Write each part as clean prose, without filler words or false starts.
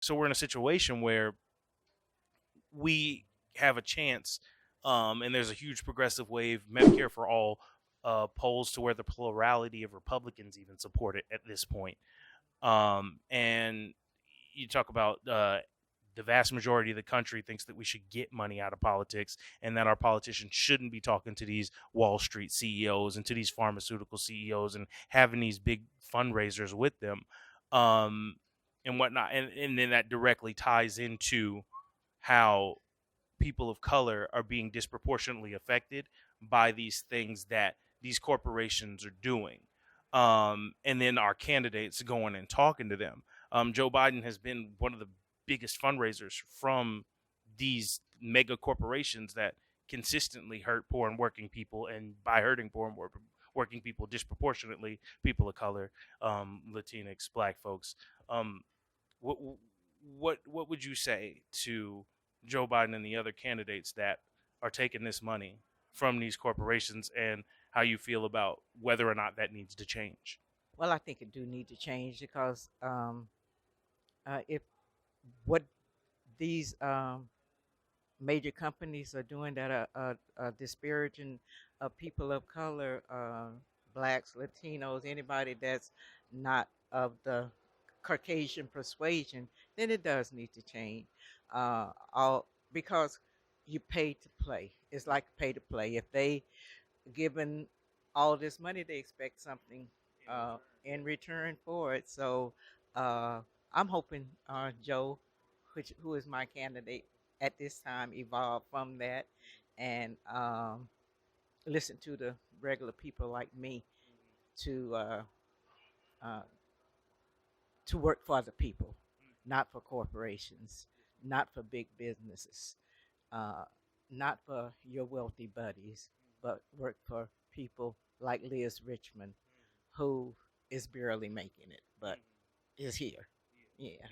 So we're in a situation where we have a chance, and there's a huge progressive wave, Medicare for all, polls to where the plurality of Republicans even support it at this point. And you talk about the vast majority of the country thinks that we should get money out of politics and that our politicians shouldn't be talking to these Wall Street CEOs and to these pharmaceutical CEOs and having these big fundraisers with them, um, and whatnot. And then that directly ties into how people of color are being disproportionately affected by these things that these corporations are doing. And then our candidates going and talking to them. Joe Biden has been one of the biggest fundraisers from these mega corporations that consistently hurt poor and working people, and by hurting poor and working people, disproportionately people of color, Latinx, Black folks. Um, what what would you say to Joe Biden and the other candidates that are taking this money from these corporations, and how you feel about whether or not that needs to change? Well, I think it do need to change because if what these major companies are doing that are disparaging people of color, blacks, Latinos, anybody that's not of the Caucasian persuasion, then it does need to change. All because you pay to play. It's like pay to play. If they given all this money, they expect something in return for it. So uh, I'm hoping Joe, who is my candidate at this time, evolve from that and listen to the regular people like me to uh, uh, to work for the people, not for corporations, not for big businesses, uh, not for your wealthy buddies, but work for people like Liz Richmond, who is barely making it, but is here. Yeah.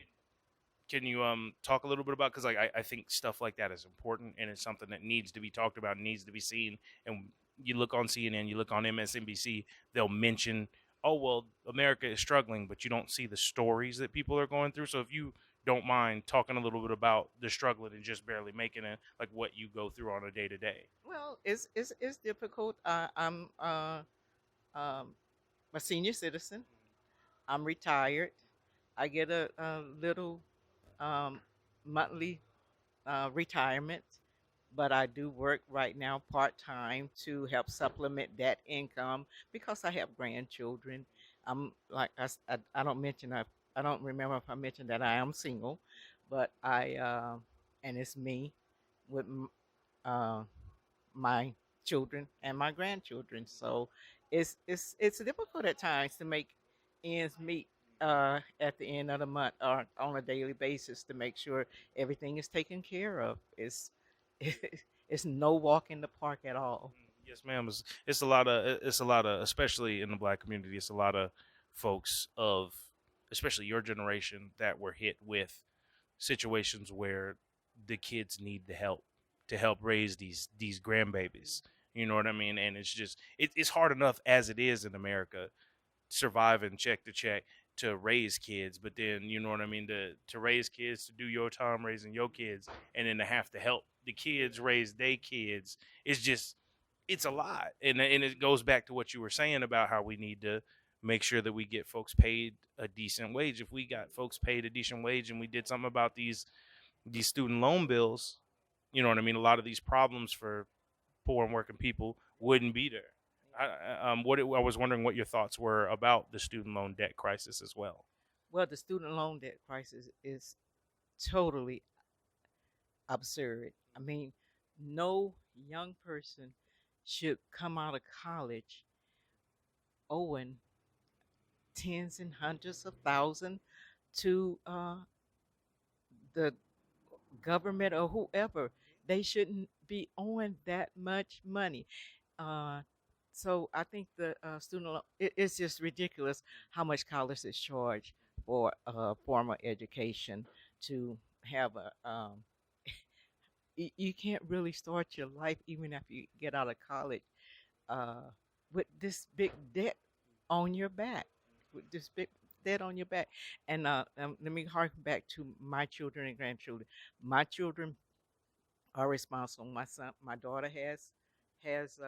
Can you talk a little bit about, because like I think stuff like that is important and it's something that needs to be talked about, needs to be seen. And you look on CNN, you look on MSNBC, they'll mention, oh well, America is struggling, but you don't see the stories that people are going through. So if you don't mind talking a little bit about the struggling and just barely making it, like what you go through on a day to day. Well, it's difficult. I'm um, a senior citizen. I'm retired. I get a little um, monthly retirement, but I do work right now part time to help supplement that income because I have grandchildren. I'm like I don't mention I don't remember if I mentioned that I am single, but I and it's me with uh, my children and my grandchildren. So it's difficult at times to make ends meet at the end of the month or on a daily basis to make sure everything is taken care of. It's no walk in the park at all. Yes, ma'am. It's a lot of, it's a lot of, especially in the Black community, it's a lot of folks of, especially your generation, that were hit with situations where the kids need the help to help raise these grandbabies. You know what I mean? And it's just it's hard enough as it is in America, surviving check to check to raise kids, but then you know what I mean, to raise kids, to do your time raising your kids, and then to have to help the kids raise their kids. It's just it's a lot, and it goes back to what you were saying about how we need to make sure that we get folks paid a decent wage. If we got folks paid a decent wage and we did something about these student loan bills, you know what I mean, a lot of these problems for poor and working people wouldn't be there. I was wondering what your thoughts were about the student loan debt crisis as well. Well, the student loan debt crisis is totally absurd. I mean, no young person should come out of college owing tens and hundreds of thousands to the government or whoever. They shouldn't be owing that much money. Uh, so I think the student loan, it's just ridiculous how much colleges charge for formal education to have a you can't really start your life even after you get out of college uh, with this big debt on your back, with this big debt on your back. And let me harken back to my children and grandchildren. My children are responsible. My daughter has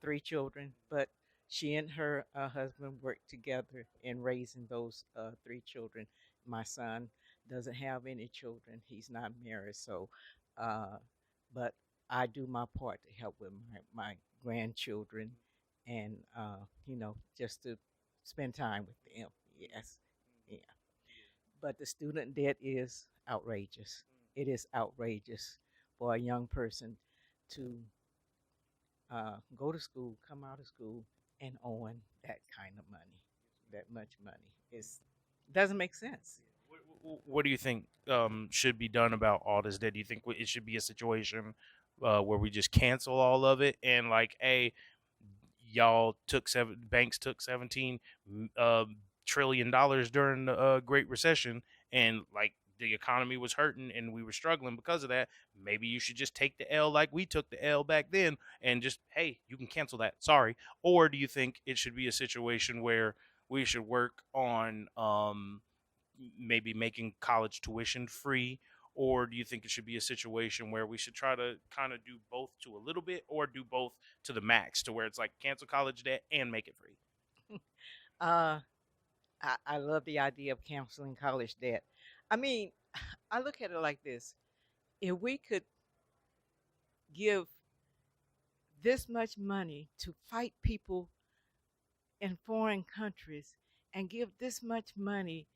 3 children, but she and her husband work together in raising those 3 children. My son doesn't have any children; he's not married, so uh, but I do my part to help with my grandchildren, and just to spend time with them. Yes, yeah. But the student debt is outrageous. It is outrageous for a young person to go to school, come out of school, and own that kind of money, that much money. It doesn't make sense. What do you think should be done about all this debt? Do you think it should be a situation where we just cancel all of it and like, hey, y'all took banks took 17 $1 trillion during the Great Recession, and like the economy was hurting and we were struggling because of that. Maybe you should just take the L like we took the L back then, and just, hey, you can cancel that. Sorry. Or do you think it should be a situation where we should work on maybe making college tuition free? Or do you think it should be a situation where we should try to kind of do both to a little bit, or do both to the max, to where it's like cancel college debt and make it free? Uh, I love the idea of canceling college debt. I mean, I look at it like this: if we could give this much money to fight people in foreign countries and give this much money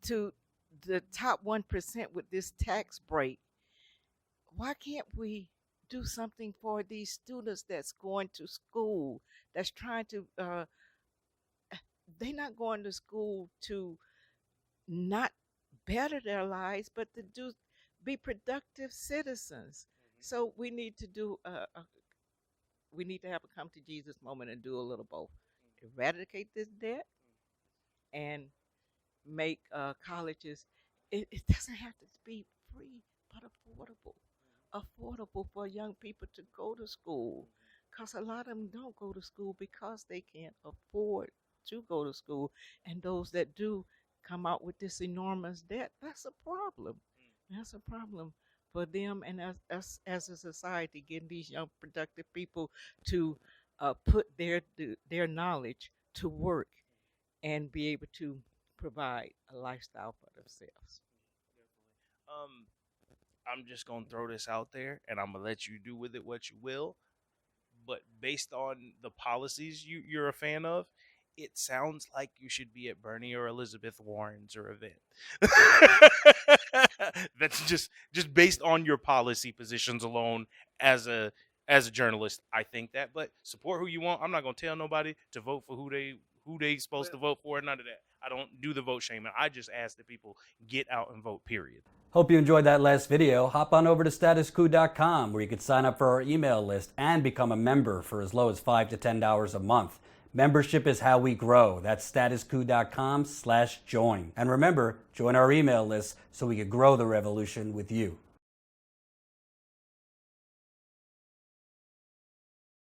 to the top 1% with this tax break, why can't we do something for these students that's going to school, that's trying to, they're not going to school to not better their lives, but to be productive citizens. So we need to we need to have a come to Jesus moment and do a little both. Eradicate this debt and make colleges. It doesn't have to be free, but affordable. Affordable for young people to go to school, because a lot of them don't go to school because they can't afford to go to school, and those that do come out with this enormous debt. That's a problem. That's a problem for them and us as a society, getting these young productive people to put their knowledge to work and be able to provide a lifestyle for themselves. Um, I'm just gonna throw this out there, and I'm gonna let you do with it what you will. But based on the policies you're a fan of, it sounds like you should be at Bernie or Elizabeth Warren's or event. That's just based on your policy positions alone. As a journalist, I think that. But support who you want. I'm not gonna tell nobody to vote for who they supposed to vote for. None of that. I don't do the vote shaming. I just ask that people get out and vote. Period. Hope you enjoyed that last video. Hop on over to statuscoup.com where you can sign up for our email list and become a member for as low as $5 to $10 a month. Membership is how we grow. That's statuscoup.com/join. And remember, join our email list so we can grow the revolution with you.